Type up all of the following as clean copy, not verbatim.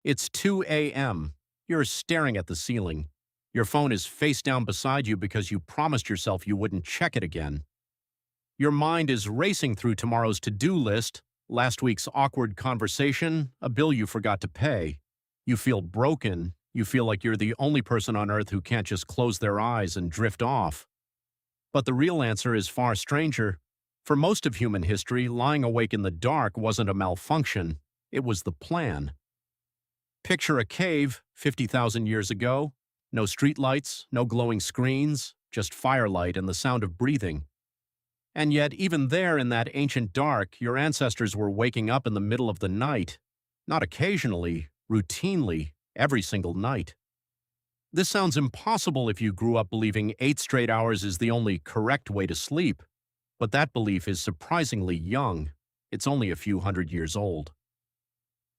It's 2 a.m. You're staring at the ceiling. Your phone is face down beside you because you promised yourself you wouldn't check it again. Your mind is racing through tomorrow's to-do list, last week's awkward conversation, a bill you forgot to pay. You feel broken. You feel like you're the only person on earth who can't just close their eyes and drift off. But the real answer is far stranger. For most of human history, lying awake in the dark wasn't a malfunction. It was the plan. Picture a cave 50,000 years ago. No streetlights, no glowing screens, just firelight and the sound of breathing. And yet, even there in that ancient dark, your ancestors were waking up in the middle of the night. Not occasionally, routinely, every single night. This sounds impossible if you grew up believing 8 straight hours is the only correct way to sleep. But that belief is surprisingly young. It's only a few hundred years old.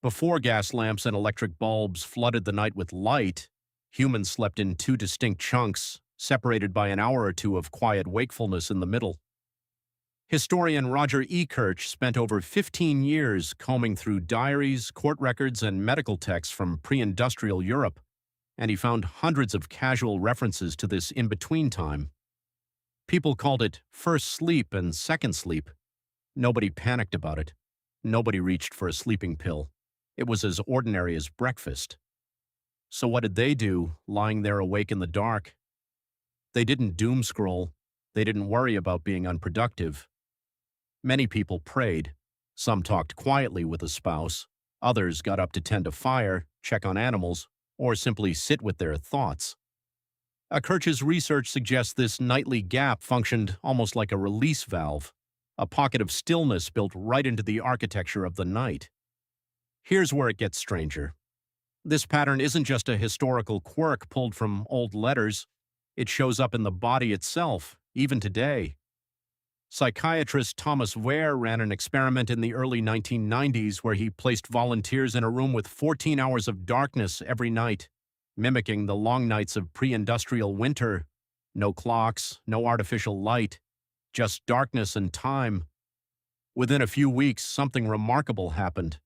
Before gas lamps and electric bulbs flooded the night with light, humans slept in 2 distinct chunks, separated by an hour or two of quiet wakefulness in the middle. Historian Roger Ekirch spent over 15 years combing through diaries, court records, and medical texts from pre-industrial Europe, and he found hundreds of casual references to this in-between time. People called it first sleep and second sleep. Nobody panicked about it. Nobody reached for a sleeping pill. It was as ordinary as breakfast. So what did they do, lying there awake in the dark? They didn't doom scroll. They didn't worry about being unproductive. Many people prayed. Some talked quietly with a spouse. Others got up to tend a fire, check on animals, or simply sit with their thoughts. Ekirch's research suggests this nightly gap functioned almost like a release valve, a pocket of stillness built right into the architecture of the night. Here's where it gets stranger. This pattern isn't just a historical quirk pulled from old letters. It shows up in the body itself, even today. Psychiatrist Thomas Wehr ran an experiment in the early 1990s where he placed volunteers in a room with 14 hours of darkness every night, mimicking the long nights of pre-industrial winter. No clocks, no artificial light, just darkness and time. Within a few weeks, something remarkable happened.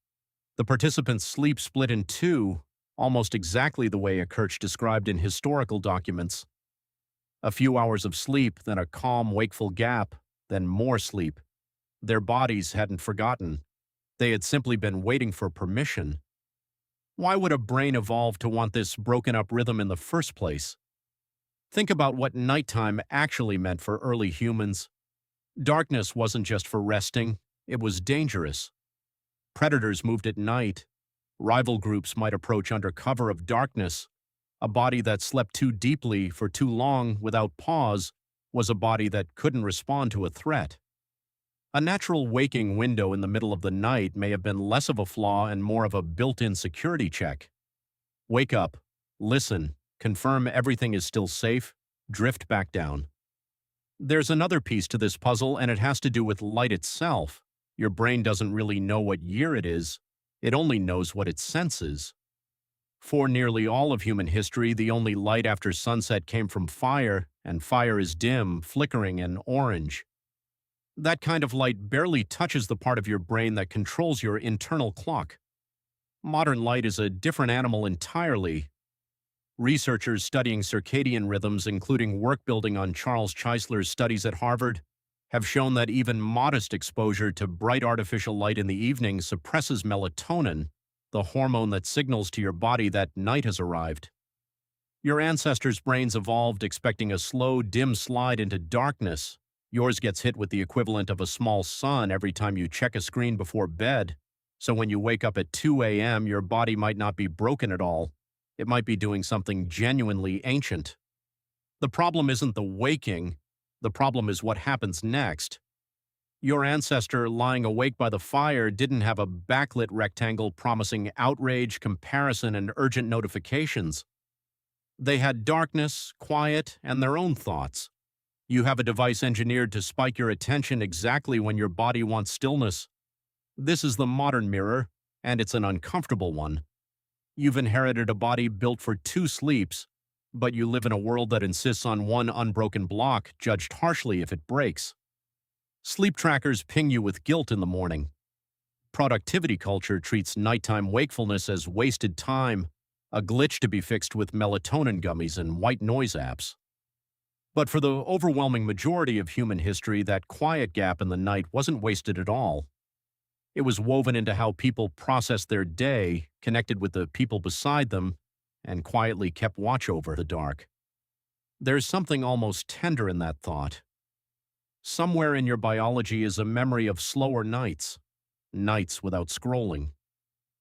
The participants' sleep split in 2, almost exactly the way Ekirch described in historical documents. A few hours of sleep, then a calm, wakeful gap, then more sleep. Their bodies hadn't forgotten. They had simply been waiting for permission. Why would a brain evolve to want this broken-up rhythm in the first place? Think about what nighttime actually meant for early humans. Darkness wasn't just for resting. It was dangerous. Predators moved at night. Rival groups might approach under cover of darkness. A body that slept too deeply for too long without pause was a body that couldn't respond to a threat. A natural waking window in the middle of the night may have been less of a flaw and more of a built-in security check. Wake up, listen, confirm everything is still safe, drift back down. There's another piece to this puzzle, and it has to do with light itself. Your brain doesn't really know what year it is. It only knows what it senses. For nearly all of human history, the only light after sunset came from fire, and fire is dim, flickering, and orange. That kind of light barely touches the part of your brain that controls your internal clock. Modern light is a different animal entirely. Researchers studying circadian rhythms, including work building on Charles Czeisler's studies at Harvard, have shown that even modest exposure to bright artificial light in the evening suppresses melatonin, the hormone that signals to your body that night has arrived. Your ancestors' brains evolved expecting a slow, dim slide into darkness. Yours gets hit with the equivalent of a small sun every time you check a screen before bed. So when you wake up at 2 a.m., your body might not be broken at all. It might be doing something genuinely ancient. The problem isn't the waking. The problem is what happens next. Your ancestor lying awake by the fire didn't have a backlit rectangle promising outrage, comparison, and urgent notifications. They had darkness, quiet, and their own thoughts. You have a device engineered to spike your attention exactly when your body wants stillness. This is the modern mirror, and it's an uncomfortable one. You've inherited a body built for 2 sleeps, but you live in a world that insists on one unbroken block, judged harshly if it breaks. Sleep trackers ping you with guilt in the morning. Productivity culture treats nighttime wakefulness as wasted time, a glitch to be fixed with melatonin gummies and white noise apps. But for the overwhelming majority of human history, that quiet gap in the night wasn't wasted at all. It was woven into how people processed their day, connected with the people beside them, and quietly kept watch over the dark. There's something almost tender in that thought. Somewhere in your biology is a memory of slower nights, nights without scrolling,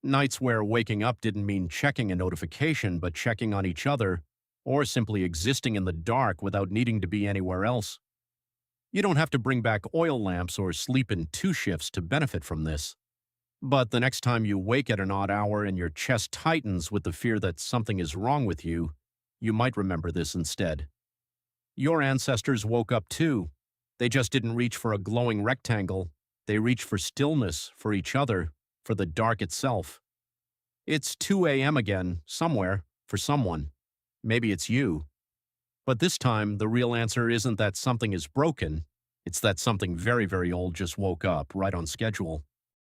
nights where waking up didn't mean checking a notification but checking on each other, or simply existing in the dark without needing to be anywhere else. You don't have to bring back oil lamps or sleep in 2 shifts to benefit from this. But the next time you wake at an odd hour and your chest tightens with the fear that something is wrong with you, you might remember this instead. Your ancestors woke up too. They just didn't reach for a glowing rectangle. They reached for stillness, for each other, for the dark itself. It's 2 a.m. again, somewhere, for someone. Maybe it's you. But this time, the real answer isn't that something is broken. It's that something very, very old just woke up, right on schedule.